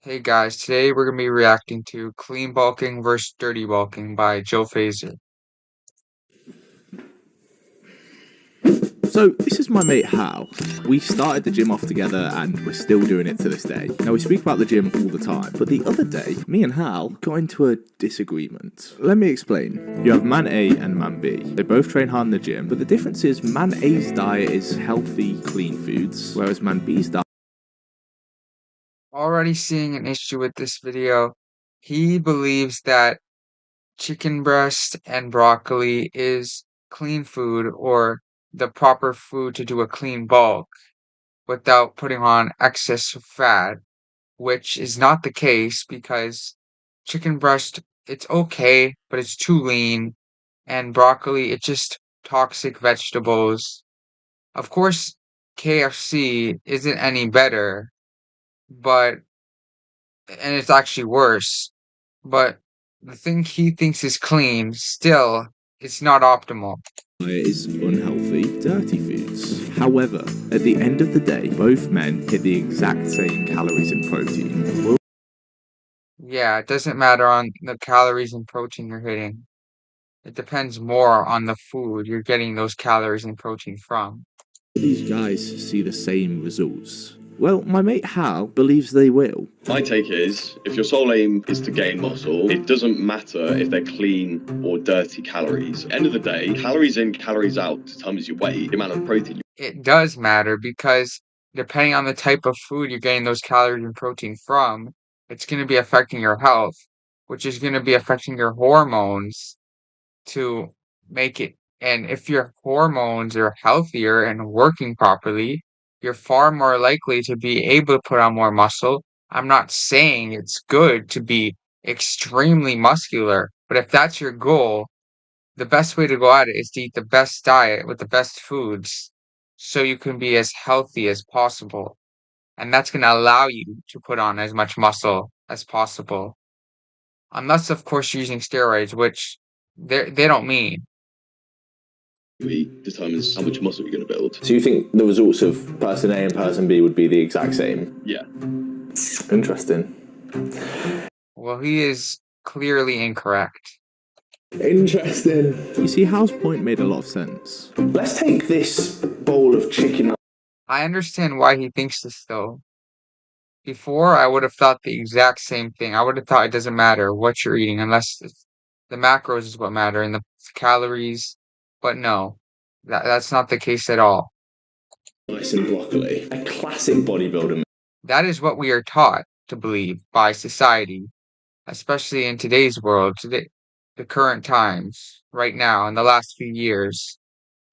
Hey guys, today we're going to be reacting to Clean Bulking vs. Dirty Bulking by Joe Fazer. So, this is my mate Hal. We started the gym off together and we're still doing it to this day. Now, we speak about the gym all the time, but the other day, me and Hal got into a disagreement. Let me explain. You have Man A and Man B. They both train hard in the gym, but the difference is Man A's diet is healthy, clean foods, whereas Man B's diet. Already seeing an issue with this video. He believes that chicken breast and broccoli is clean food or the proper food to do a clean bulk without putting on excess fat, which is not the case because chicken breast, it's okay, but it's too lean, and broccoli, it's just toxic vegetables. Of course, KFC isn't any better, but and it's actually worse. But the thing he thinks is clean, still, it's not optimal. Is unhealthy, dirty foods. However, at the end of the day, both men hit the exact same calories and protein. Yeah, it doesn't matter on the calories and protein you're hitting. It depends more on the food you're getting those calories and protein from. These guys see the same results? Well, my mate Hal believes they will. My take is, if your sole aim is to gain muscle, it doesn't matter if they're clean or dirty calories. End of the day, calories in, calories out determines your weight, the amount of protein. It does matter because depending on the type of food you're getting those calories and protein from, it's going to be affecting your health, which is going to be affecting your hormones to make it. And if your hormones are healthier and working properly, you're far more likely to be able to put on more muscle. I'm not saying it's good to be extremely muscular, but if that's your goal, the best way to go at it is to eat the best diet with the best foods so you can be as healthy as possible. And that's going to allow you to put on as much muscle as possible. Unless, of course, you're using steroids, which they don't mean. Determines how much muscle you're going to build. So you think the results of person A and person B would be the exact same? Yeah. Interesting. Well, he is clearly incorrect. Interesting. You see, Hal's point made a lot of sense. Let's take this bowl of chicken. I understand why he thinks this, though. Before, I would have thought the exact same thing. I would have thought it doesn't matter what you're eating unless the macros is what matter and the calories. But no, that's not the case at all. Rice and broccoli. A classic bodybuilder. That is what we are taught to believe by society, especially in today's world, today, the current times, right now, in the last few years.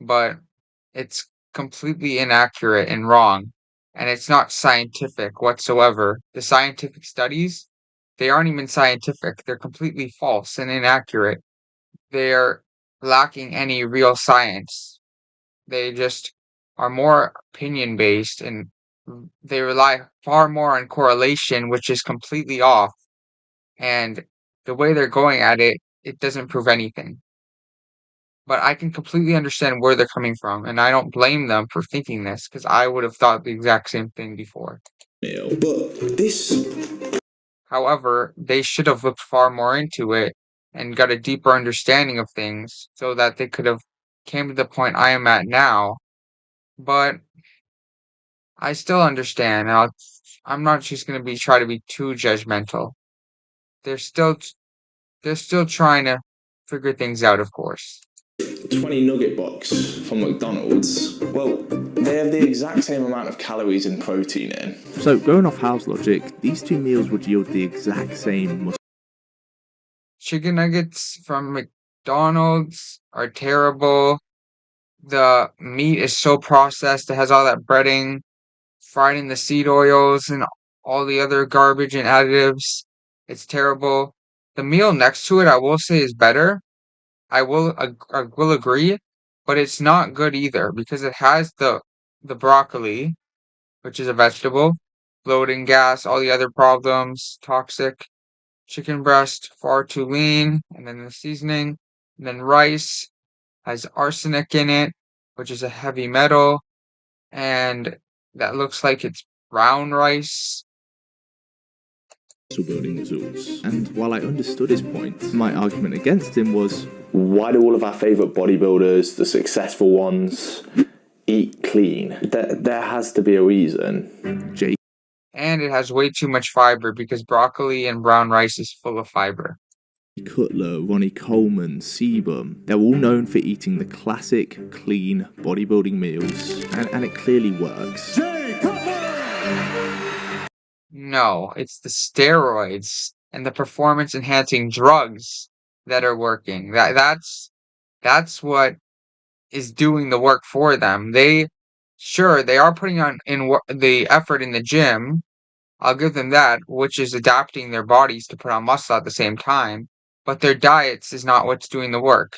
But it's completely inaccurate and wrong, and it's not scientific whatsoever. The scientific studies, they aren't even scientific. They're completely false and inaccurate. They're lacking any real science. They just are more opinion based and they rely far more on correlation, which is completely off. And the way they're going at it, it doesn't prove anything. But I can completely understand where they're coming from, and I don't blame them for thinking this because I would have thought the exact same thing before. But this. However, they should have looked far more into it and got a deeper understanding of things so that they could have came to the point I am at now. But I still understand. I'm not just gonna be try to be too judgmental. They're still they're still trying to figure things out, of course. 20 nugget box from McDonald's, well, they have the exact same amount of calories and protein in. So, going off Hal's logic, these two meals would yield the exact same. Chicken nuggets from McDonald's are terrible. The meat is so processed, it has all that breading, fried in the seed oils, and all the other garbage and additives. It's terrible. The meal next to it, I will say, is better. I will agree, but it's not good either because it has the broccoli, which is a vegetable, bloating, gas, all the other problems, toxic. Chicken breast, far too lean, and then the seasoning. And then rice has arsenic in it, which is a heavy metal, and that looks like it's brown rice. muscle building results. And while I understood his point, my argument against him was, why do all of our favourite bodybuilders, the successful ones, eat clean? There has to be a reason. Jay And it has way too much fiber because broccoli and brown rice is full of fiber. Cutler, Ronnie Coleman, Sebum, they're all known for eating the classic, clean bodybuilding meals, and it clearly works. No, it's the steroids and the performance-enhancing drugs that are working. That's what is doing the work for them. They are putting the effort in the gym. I'll give them that, which is adapting their bodies to put on muscle at the same time. But their diets is not what's doing the work.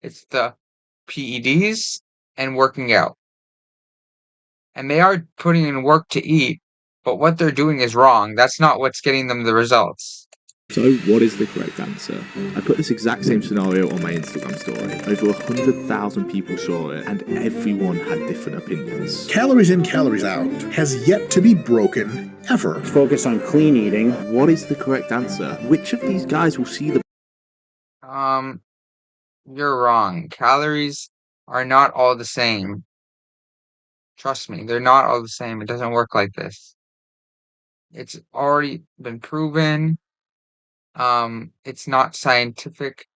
It's the PEDs and working out. And they are putting in work to eat, but what they're doing is wrong. That's not what's getting them the results. So, what is the correct answer? I put this exact same scenario on my Instagram story. Over 100,000 people saw it, and everyone had different opinions. Calories in, calories out has yet to be broken ever. Focus on clean eating. What is the correct answer? Which of these guys will see the... You're wrong. Calories are not all the same. Trust me, they're not all the same. It doesn't work like this. It's already been proven. It's not scientific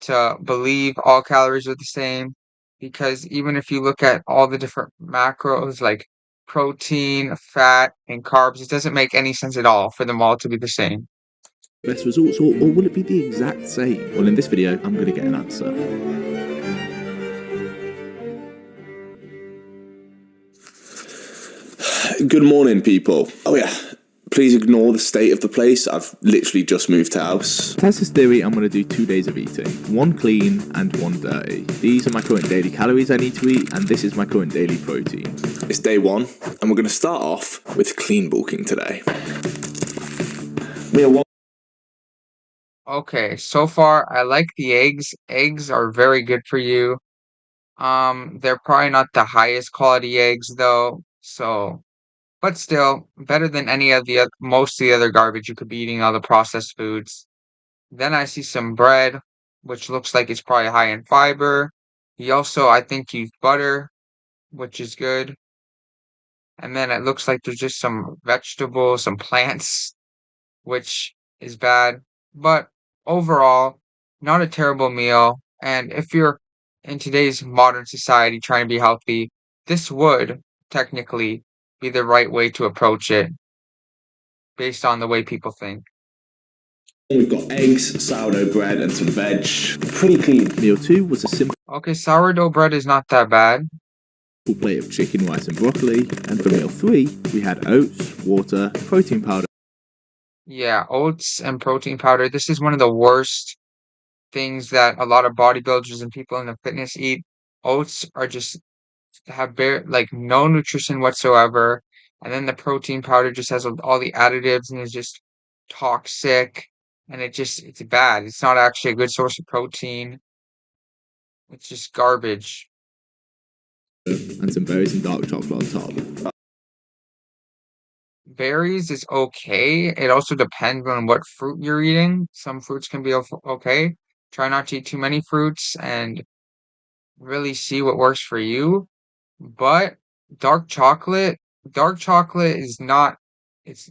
to believe all calories are the same because even if you look at all the different macros like protein, fat, and carbs, it doesn't make any sense at all for them all to be the same. best results, or will it be the exact same? Well, in this video, I'm going to get an answer. Good morning, people. Oh yeah, please ignore the state of the place. I've literally just moved house. To test this theory, I'm going to do 2 days of eating. 1 clean and 1 dirty. These are my current daily calories I need to eat, and this is my current daily protein. It's day 1, and we're going to start off with clean bulking today. Okay, so far I like the eggs. Eggs are very good for you. They're probably not the highest quality eggs though, so but still better than any of the most of the other garbage you could be eating, all the processed foods. Then I see some bread, which looks like it's probably high in fiber. He also, I think, used butter, which is good. And then it looks like there's just some vegetables, some plants, which is bad. But overall, not a terrible meal. And if you're in today's modern society trying to be healthy, this would technically be the right way to approach it based on the way people think. We've got eggs, sourdough bread, and some veg. Pretty clean. Meal 2 was a simple Okay, sourdough bread is not that bad. plate of chicken, rice, and broccoli. And for meal 3, we had oats, water, protein powder. Yeah, oats and protein powder. This is one of the worst things that a lot of bodybuilders and people in the fitness eat. Oats are just have like no nutrition whatsoever, and then the protein powder just has all the additives and is just toxic, and it's bad. It's not actually a good source of protein. It's just garbage. And some berries and dark chocolate on top. Berries is okay. It also depends on what fruit you're eating. Some fruits can be okay. Try not to eat too many fruits and really see what works for you. But dark chocolate is not, it's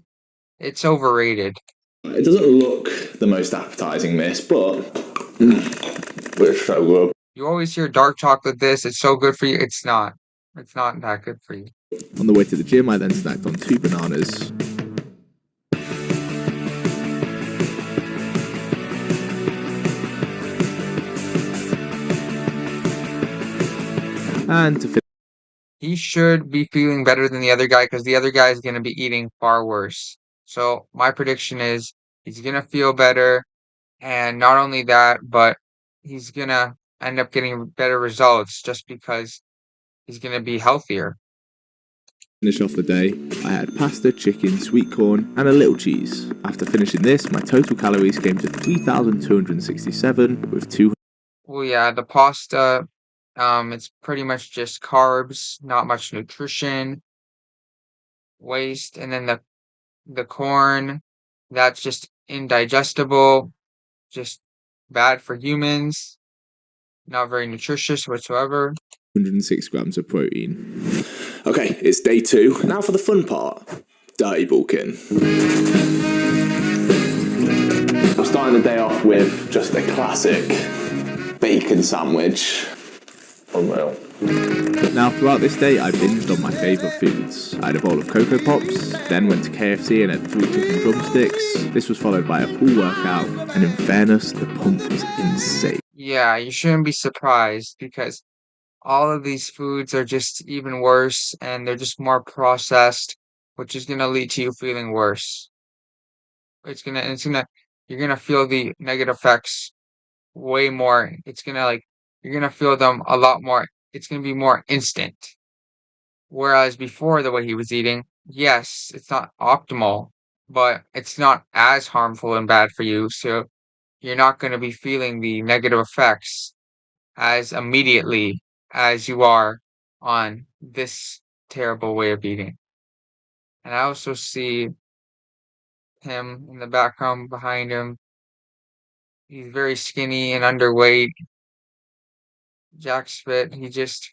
it's overrated. It doesn't look the most appetizing, this, but it's so good. You always hear dark chocolate this, it's so good for you. It's not. It's not that good for you. On the way to the gym, I then snacked on 2 bananas. And to finish, He should be feeling better than the other guy because the other guy is going to be eating far worse. So my prediction is he's going to feel better. And not only that, but he's going to end up getting better results just because he's going to be healthier. off the day, I had pasta, chicken, sweet corn, and a little cheese. After finishing this, my total calories came to 3,267 with 200. Well, yeah, the pasta, it's pretty much just carbs, not much nutrition, waste, and then the corn, that's just indigestible, just bad for humans, not very nutritious whatsoever. 106 grams of protein. Okay, it's day 2. Now for the fun part. Dirty bulking. I'm starting the day off with just a classic bacon sandwich. Unreal. Now, throughout this day, I binged on my favourite foods. I had a bowl of Cocoa Pops, then went to KFC and had 3 chicken drumsticks. This was followed by a pool workout, and in fairness, the pump was insane. Yeah, you shouldn't be surprised because all of these foods are just even worse and they're just more processed, which is gonna lead to you feeling worse. You're gonna feel the negative effects way more. You're gonna feel them a lot more. It's gonna be more instant. Whereas before, the way he was eating, yes, it's not optimal, but it's not as harmful and bad for you. So you're not gonna be feeling the negative effects as immediately as you are on this terrible way of eating. And I also see him in the background behind him. He's very skinny and underweight. Jack's fit. He's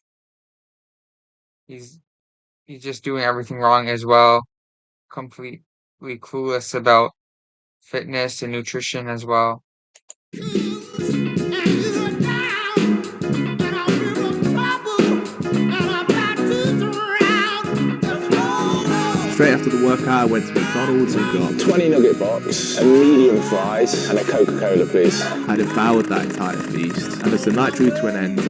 he's just doing everything wrong as well. Completely clueless about fitness and nutrition as well. Straight after the workout, I went to McDonald's and got 20 nugget box, a medium fries, and a Coca-Cola, please. I devoured that entire feast, and as the night drew to an end,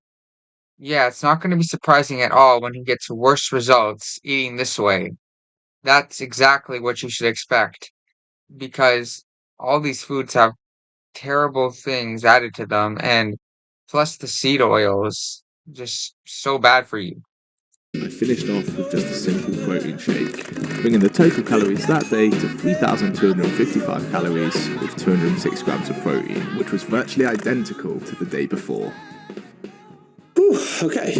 Yeah, it's not going to be surprising at all when he gets worse results eating this way. That's exactly what you should expect because all these foods have terrible things added to them, and plus the seed oils, just so bad for you. I finished off with just a simple protein shake, bringing the total calories that day to 3,255 calories with 206 grams of protein, which was virtually identical to the day before. Whew, okay,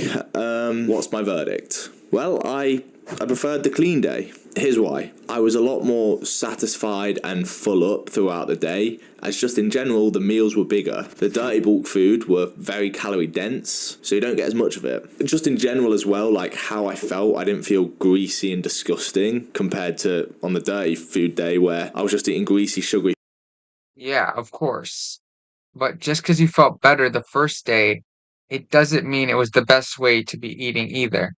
what's my verdict? Well, I preferred the clean day. Here's why. I was a lot more satisfied and full up throughout the day, as just in general the meals were bigger. The dirty bulk food were very calorie dense, so you don't get as much of it. Just in general as well, like how I felt, I didn't feel greasy and disgusting compared to on the dirty food day where I was just eating greasy, sugary Yeah, of course. But just because you felt better the first day, it doesn't mean it was the best way to be eating either.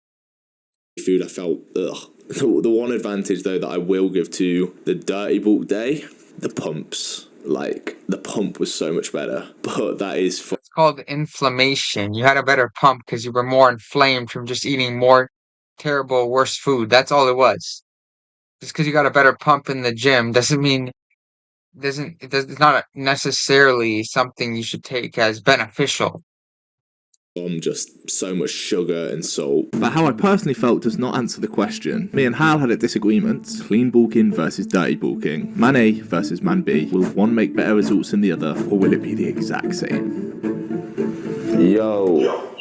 food. I felt, ugh. The one advantage though that I will give to the dirty bulk day, the pumps. Like, the pump was so much better, but that is It's called inflammation. You had a better pump because you were more inflamed from just eating more terrible, worse food. That's all it was. Just because you got a better pump in the gym doesn't mean it's not necessarily something you should take as beneficial. just so much sugar and salt. But how I personally felt does not answer the question. Me and Hal had a disagreement. Clean bulking versus dirty bulking. Man A versus Man B. Will one make better results than the other, or will it be the exact same? Yo.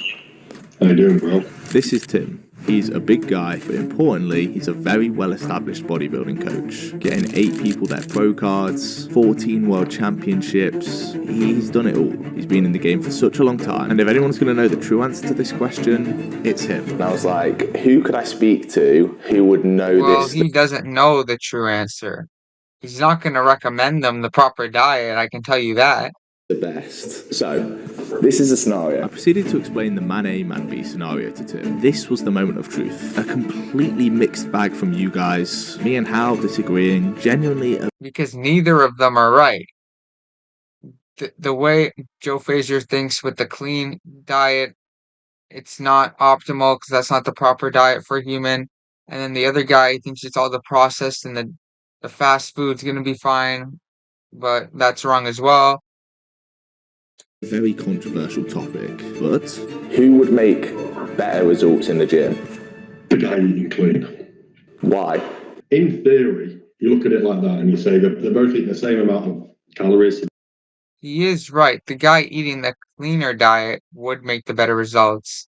How you doing, bro? This is Tim. He's a big guy, but importantly, he's a very well-established bodybuilding coach. Getting 8 people their pro cards, 14 world championships. He's done it all. He's been in the game for such a long time. And if anyone's going to know the true answer to this question, it's him. And I was like, who could I speak to who would know Well, this he doesn't know the true answer. He's not going to recommend them the proper diet, I can tell you that. the best? So, this is a I scenario. proceeded to explain the Man A, Man B scenario to Tim. This was the moment of truth. A completely mixed bag from you guys. Me and Hal disagreeing. Genuinely a Because neither of them are right. The way Joe Fazer thinks with the clean diet, it's not optimal because that's not the proper diet for a human. And then the other guy thinks it's all the processed and the fast food's going to be fine, but that's wrong as well. very controversial topic, but Who would make better results in the gym? The guy eating clean. Why? In theory, you look at it like that and you say that they're both eating the same amount of calories. He is right. The guy eating the cleaner diet would make the better results,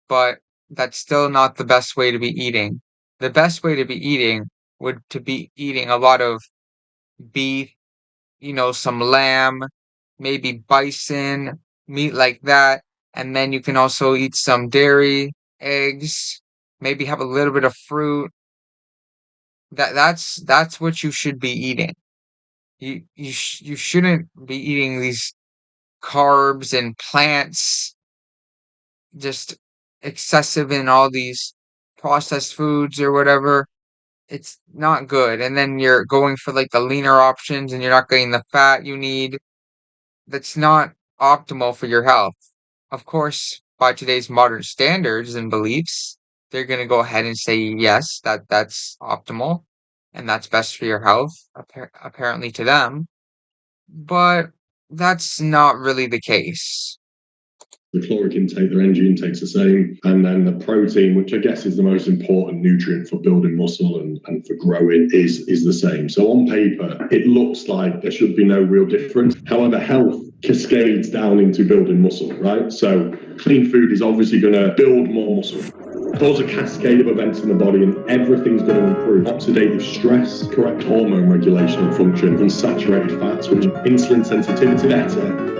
but that's still not the best way to be eating. The best way to be eating would to be eating a lot of beef, some lamb, maybe bison, meat like that. And then you can also eat some dairy, eggs, maybe have a little bit of fruit. That's what you should be eating. You shouldn't be eating these carbs and plants, just excessive in all these processed foods or whatever. It's not good. And then you're going for like the leaner options and you're not getting the fat you need. That's not optimal for your health. Of course, by today's modern standards and beliefs, they're going to go ahead and say yes, that's optimal and that's best for your health, apparently to them. But that's not really the case. The caloric intake, their energy intake's the same. And then the protein, which I guess is the most important nutrient for building muscle and for growing, is the same. So on paper, it looks like there should be no real difference. However, health cascades down into building muscle, right? So clean food is obviously going to build more muscle. Cause a cascade of events in the body and everything's going to improve. Oxidative stress, correct hormone regulation and function, and saturated fats, which insulin sensitivity, better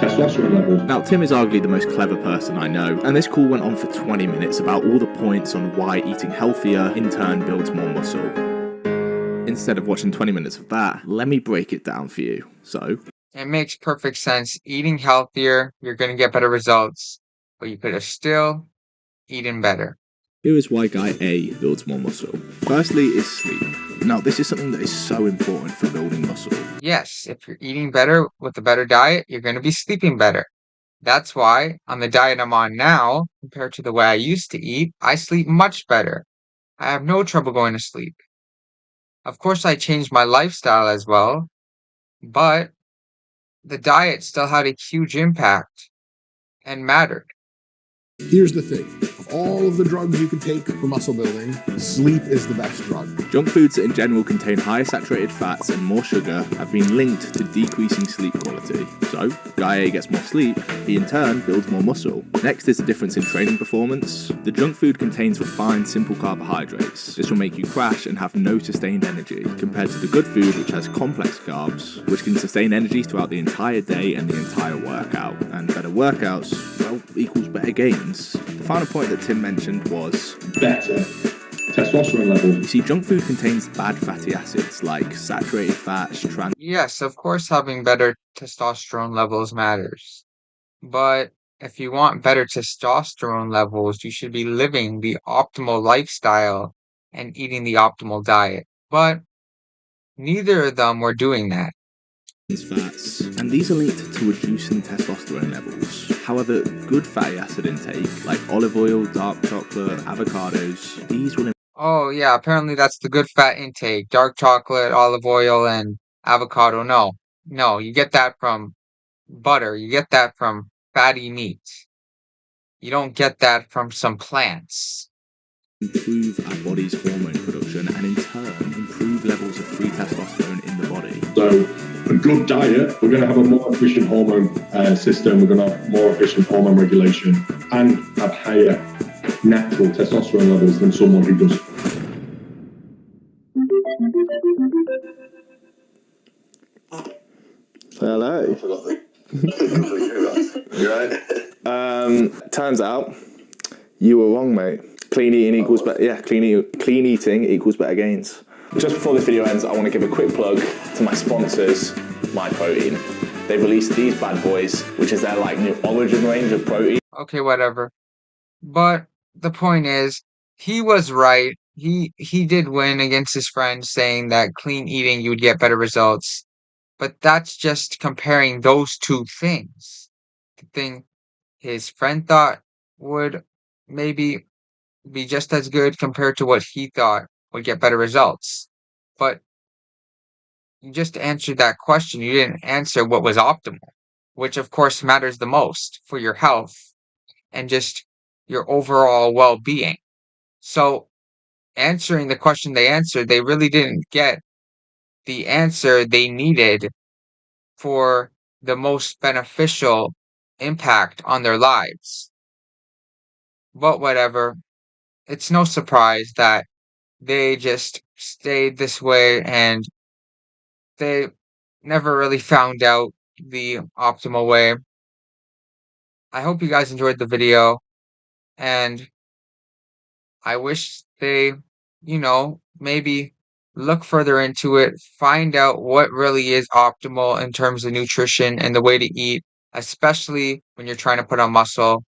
testosterone levels. Now, Tim is arguably the most clever person I know, and this call went on for 20 minutes about all the points on why eating healthier in turn builds more muscle. Instead of watching 20 minutes of that, let me break it down for you. So, it makes perfect sense. Eating healthier, you're going to get better results, but you could have still eaten better. Here is why guy A builds more muscle. Firstly is sleep. Now, this is something that is so important for building muscle. Yes, if you're eating better with a better diet, you're going to be sleeping better. That's why, on the diet I'm on now, compared to the way I used to eat, I sleep much better. I have no trouble going to sleep. Of course, I changed my lifestyle as well, but the diet still had a huge impact and mattered. Here's the thing. Of all of the drugs you can take for muscle building, sleep is the best drug. Junk foods that in general contain higher saturated fats and more sugar have been linked to decreasing sleep quality. So, guy A gets more sleep, he in turn builds more muscle. Next is the difference in training performance. The junk food contains refined simple carbohydrates. This will make you crash and have no sustained energy, compared to the good food which has complex carbs, which can sustain energy throughout the entire day and the entire workout. And better workouts, well, equals better gains. The final point that Tim mentioned was better testosterone levels. You see, junk food contains bad fatty acids like saturated fats, trans. Yes, of course, having better testosterone levels matters. But if you want better testosterone levels, you should be living the optimal lifestyle and eating the optimal diet. But neither of them were doing that. Fats, and these are linked to reducing testosterone levels. However, good fatty acid intake, like olive oil, dark chocolate, avocados, these will. Oh, yeah, apparently that's the good fat intake. Dark chocolate, olive oil, and avocado. No, you get that from butter. You get that from fatty meat. You don't get that from some plants. Improve our body's hormone production and in turn improve levels of free testosterone in the body. So a good diet, we're going to have a more efficient hormone system, we're going to have more efficient hormone regulation and have higher natural testosterone levels than someone who does. Hello. You right? Turns out you were wrong, mate. Clean eating equals better. Yeah, clean eating equals better gains. Just before this video ends, I want to give a quick plug to my sponsors, My Protein. They've released these bad boys, which is their new origin range of protein. Okay, whatever. But the point is, he was right. He did win against his friend, saying that clean eating you would get better results. But that's just comparing those two things. The thing his friend thought would maybe be just as good compared to what he thought would get better results. But you just answered that question. You didn't answer what was optimal, which of course matters the most for your health and just your overall well-being. So answering the question they answered, they really didn't get the answer they needed for the most beneficial impact on their lives. But whatever, it's no surprise that they just stayed this way and they never really found out the optimal way. I hope you guys enjoyed the video, and I wish they, maybe look further into it, find out what really is optimal in terms of nutrition and the way to eat, especially when you're trying to put on muscle.